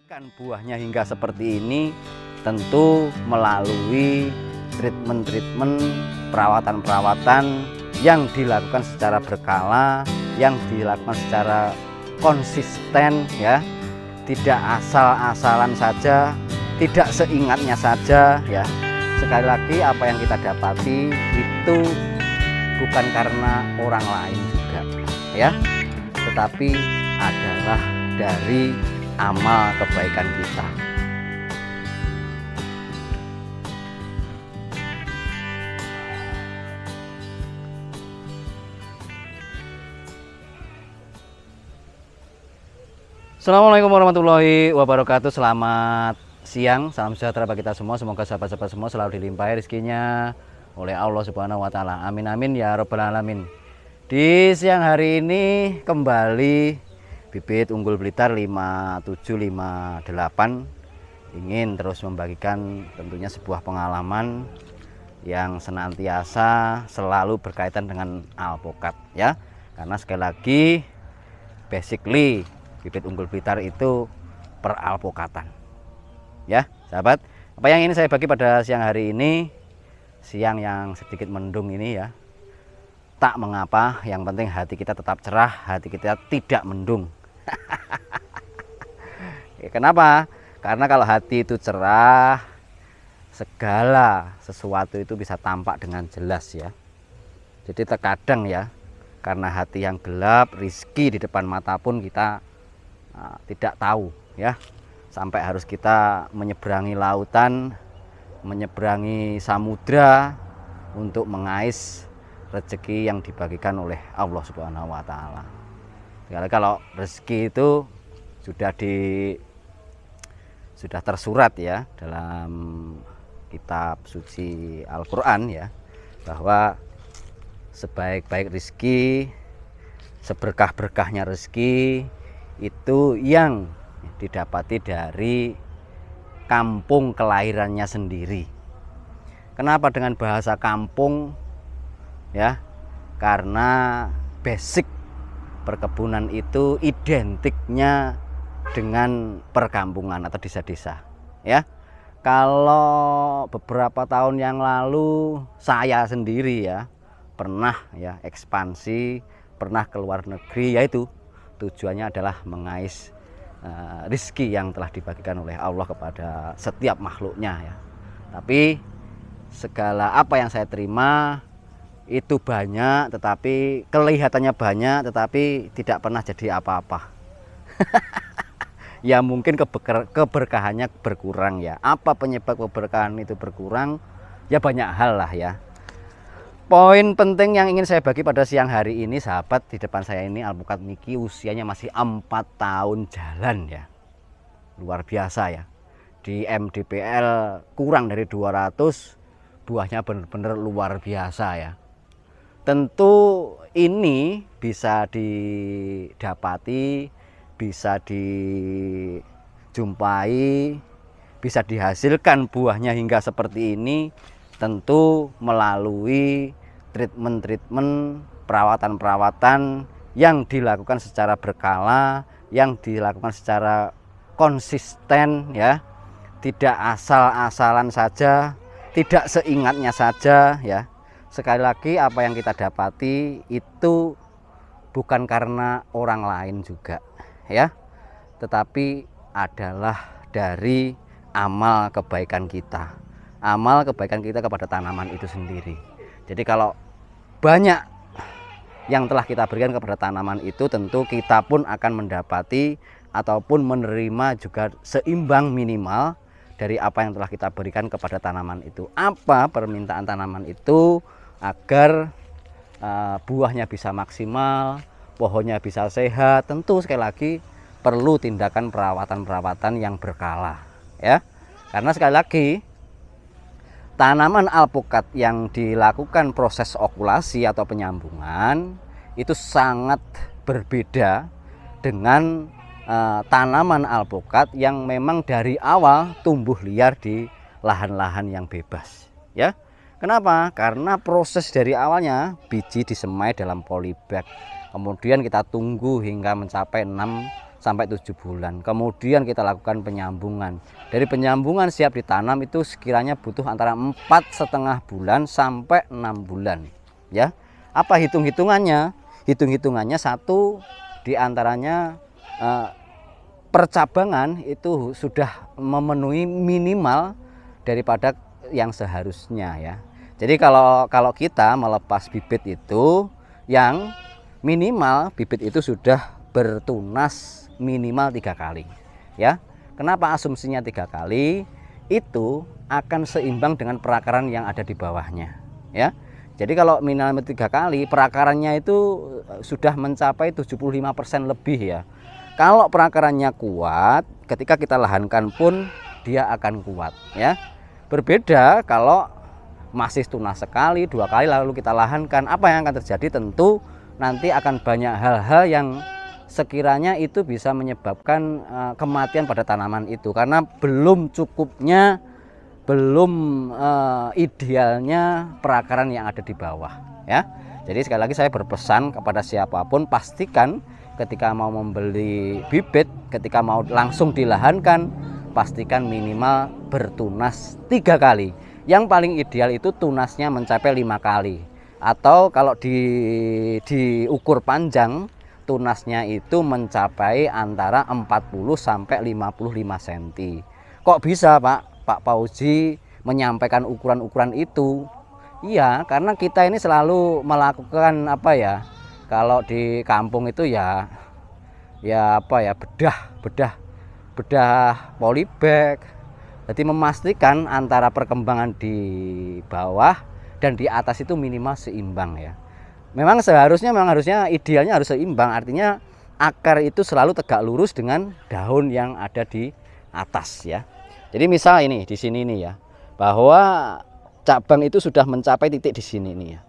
menghasilkan buahnya hingga seperti ini tentu melalui treatment-treatment, perawatan-perawatan yang dilakukan secara berkala, yang dilakukan secara konsisten ya. Tidak asal-asalan saja, tidak seingatnya saja ya. Sekali lagi apa yang kita dapati itu bukan karena orang lain juga ya, tetapi adalah dari amal kebaikan kita. Assalamualaikum warahmatullahi wabarakatuh. Selamat siang, salam sejahtera bagi kita semua. Semoga sahabat-sahabat semua selalu dilimpahi rezekinya oleh Allah Subhanahu wa taala. Amin amin ya rabbal alamin. Di siang hari ini kembali bibit unggul Blitar 5758 ingin terus membagikan tentunya sebuah pengalaman yang senantiasa selalu berkaitan dengan alpukat ya. Karena sekali lagi basically bibit unggul Blitar itu peralpukatan ya sahabat. Apa yang ingin saya bagi pada siang hari ini, siang yang sedikit mendung ini ya, tak mengapa, yang penting hati kita tetap cerah, hati kita tidak mendung. Kenapa? Karena kalau hati itu cerah, segala sesuatu itu bisa tampak dengan jelas ya. Jadi terkadang ya, karena hati yang gelap, rizki di depan mata pun kita tidak tahu ya, sampai harus kita menyeberangi lautan, menyeberangi samudra untuk mengais rezeki yang dibagikan oleh Allah Subhanahu wa taala. Kalau rezeki itu sudah tersurat ya dalam kitab suci Al-Qur'an ya, bahwa sebaik-baik rezeki, seberkah-berkahnya rezeki itu yang didapati dari kampung kelahirannya sendiri. Kenapa dengan bahasa kampung ya? Karena basic perkebunan itu identiknya dengan perkampungan atau desa-desa ya. Kalau beberapa tahun yang lalu saya sendiri ya pernah ya ekspansi, pernah ke luar negeri, yaitu tujuannya adalah mengais rizki yang telah dibagikan oleh Allah kepada setiap makhluknya ya. Tapi segala apa yang saya terima itu banyak, tetapi kelihatannya banyak, tetapi tidak pernah jadi apa-apa. Ya mungkin keberkahannya berkurang ya. Apa penyebab keberkahan itu berkurang? Ya banyak hal lah ya. Poin penting yang ingin saya bagi pada siang hari ini sahabat, di depan saya ini alpukat niki usianya masih 4 tahun jalan ya. Luar biasa ya. Di MDPL kurang dari 200, buahnya benar-benar luar biasa ya. Tentu ini bisa didapati, bisa dijumpai, bisa dihasilkan buahnya hingga seperti ini tentu melalui treatment-treatment, perawatan-perawatan yang dilakukan secara berkala, yang dilakukan secara konsisten ya. Tidak asal-asalan saja, tidak seingatnya saja ya. Sekali lagi apa yang kita dapati itu bukan karena orang lain juga ya, tetapi adalah dari amal kebaikan kita. Amal kebaikan kita kepada tanaman itu sendiri. Jadi kalau banyak yang telah kita berikan kepada tanaman itu, tentu kita pun akan mendapati ataupun menerima juga seimbang minimal dari apa yang telah kita berikan kepada tanaman itu. Apa permintaan tanaman itu agar buahnya bisa maksimal, pohonnya bisa sehat, tentu sekali lagi perlu tindakan perawatan-perawatan yang berkala ya. Karena sekali lagi tanaman alpukat yang dilakukan proses okulasi atau penyambungan itu sangat berbeda dengan tanaman alpukat yang memang dari awal tumbuh liar di lahan-lahan yang bebas ya. Kenapa? Karena proses dari awalnya biji disemai dalam polybag, kemudian kita tunggu hingga mencapai 6 sampai 7 bulan. Kemudian kita lakukan penyambungan. Dari penyambungan siap ditanam itu sekiranya butuh antara 4,5 bulan sampai 6 bulan. Ya, apa hitung-hitungannya? Hitung-hitungannya satu diantaranya percabangan itu sudah memenuhi minimal daripada yang seharusnya ya. Jadi kalau kita melepas bibit itu yang minimal bibit itu sudah bertunas minimal 3 kali ya. Kenapa asumsinya 3 kali? Itu akan seimbang dengan perakaran yang ada di bawahnya ya. Jadi kalau minimal 3 kali perakarannya itu sudah mencapai 75% lebih ya. Kalau perakarannya kuat, ketika kita lahankan pun dia akan kuat ya. Berbeda kalau masih tunas sekali, 2 kali lalu kita lahankan, apa yang akan terjadi? Tentu nanti akan banyak hal-hal yang sekiranya itu bisa menyebabkan kematian pada tanaman itu karena belum cukupnya, belum idealnya perakaran yang ada di bawah ya. Jadi sekali lagi saya berpesan kepada siapapun, pastikan ketika mau membeli bibit, ketika mau langsung dilahankan, pastikan minimal bertunas 3 kali. Yang paling ideal itu tunasnya mencapai 5 kali. Atau kalau diukur panjang, tunasnya itu mencapai antara 40 sampai 55 cm. Kok bisa Pak Fauzi menyampaikan ukuran-ukuran itu? Iya, karena kita ini selalu melakukan apa ya? Kalau di kampung itu ya apa ya, bedah polybag. Jadi memastikan antara perkembangan di bawah dan di atas itu minimal seimbang ya. Memang harusnya idealnya harus seimbang, artinya akar itu selalu tegak lurus dengan daun yang ada di atas ya. Jadi misal ini di sini nih ya, bahwa cabang itu sudah mencapai titik di sini nih ya.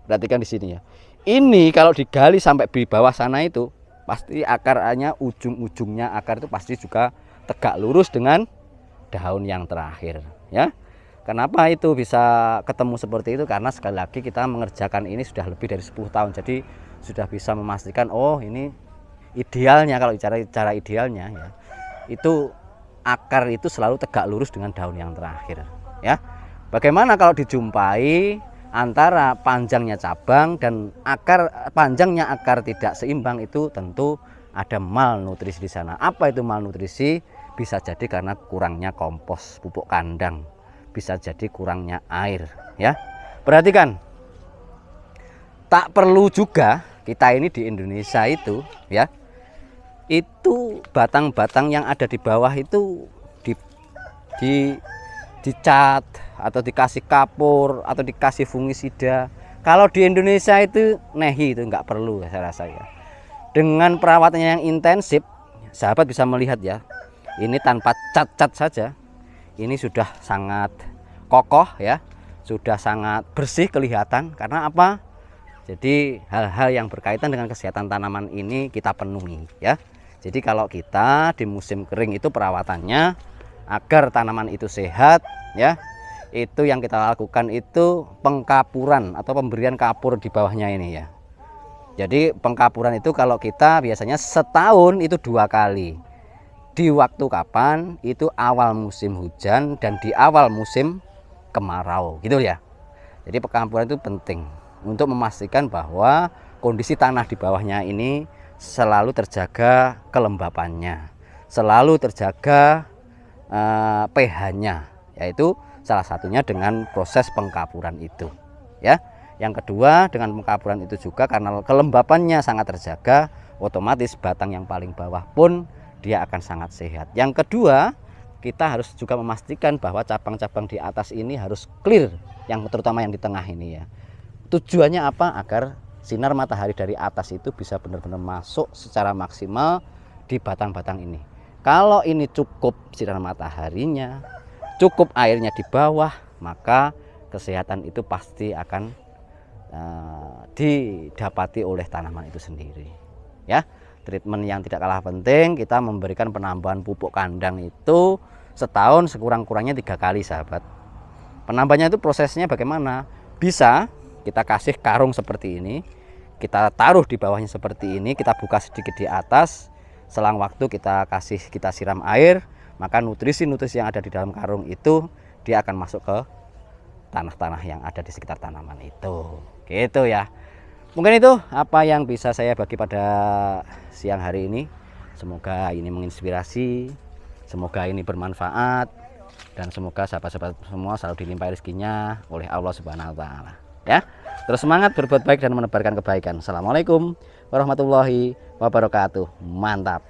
Perhatikan di sini ya. Ini kalau digali sampai di bawah sana itu pasti akarnya, ujung-ujungnya akar itu pasti juga tegak lurus dengan daun yang terakhir ya. Kenapa itu bisa ketemu seperti itu? Karena sekali lagi kita mengerjakan ini sudah lebih dari 10 tahun. Jadi sudah bisa memastikan oh ini idealnya, kalau cara idealnya ya, itu akar itu selalu tegak lurus dengan daun yang terakhir ya. Bagaimana kalau dijumpai antara panjangnya cabang dan panjangnya akar tidak seimbang? Itu tentu ada malnutrisi di sana. Apa itu malnutrisi? Bisa jadi karena kurangnya kompos pupuk kandang, bisa jadi kurangnya air ya. Perhatikan, tak perlu juga kita ini di Indonesia itu ya, itu batang-batang yang ada di bawah itu dicat atau dikasih kapur atau dikasih fungisida. Kalau di Indonesia itu nehi, itu nggak perlu saya rasa ya. Dengan perawatannya yang intensif, sahabat bisa melihat ya, ini tanpa cat-cat saja ini sudah sangat kokoh ya, sudah sangat bersih kelihatan. Karena apa? Jadi hal-hal yang berkaitan dengan kesehatan tanaman ini kita penuhi ya. Jadi kalau kita di musim kering itu perawatannya agar tanaman itu sehat ya, itu yang kita lakukan itu pengkapuran atau pemberian kapur di bawahnya ini ya. Jadi pengkapuran itu kalau kita biasanya setahun itu 2 kali. Di waktu kapan? Itu awal musim hujan dan di awal musim kemarau gitu ya. Jadi pengkampuran itu penting untuk memastikan bahwa kondisi tanah di bawahnya ini selalu terjaga kelembapannya, selalu terjaga pH-nya, yaitu salah satunya dengan proses pengkapuran itu ya. Yang kedua, dengan pengkapuran itu juga karena kelembapannya sangat terjaga, otomatis batang yang paling bawah pun dia akan sangat sehat. Yang kedua, kita harus juga memastikan bahwa cabang-cabang di atas ini harus clear, yang terutama yang di tengah ini ya. Tujuannya apa? Agar sinar matahari dari atas itu bisa benar-benar masuk secara maksimal di batang-batang ini. Kalau ini cukup sinar mataharinya, cukup airnya di bawah, maka kesehatan itu pasti akan didapati oleh tanaman itu sendiri ya. Treatment yang tidak kalah penting, kita memberikan penambahan pupuk kandang itu setahun sekurang-kurangnya 3 kali sahabat. Penambahannya itu prosesnya bagaimana? Bisa kita kasih karung seperti ini, kita taruh di bawahnya seperti ini, kita buka sedikit di atas, selang waktu kita siram air, maka nutrisi-nutrisi yang ada di dalam karung itu dia akan masuk ke tanah-tanah yang ada di sekitar tanaman itu. Gitu ya. Mungkin itu apa yang bisa saya bagi pada siang hari ini. Semoga ini menginspirasi, semoga ini bermanfaat, dan semoga sahabat-sahabat semua selalu dilimpahi rezekinya oleh Allah Subhanahu wa taala. Ya. Terus semangat berbuat baik dan menebarkan kebaikan. Assalamualaikum warahmatullahi wabarakatuh. Mantap.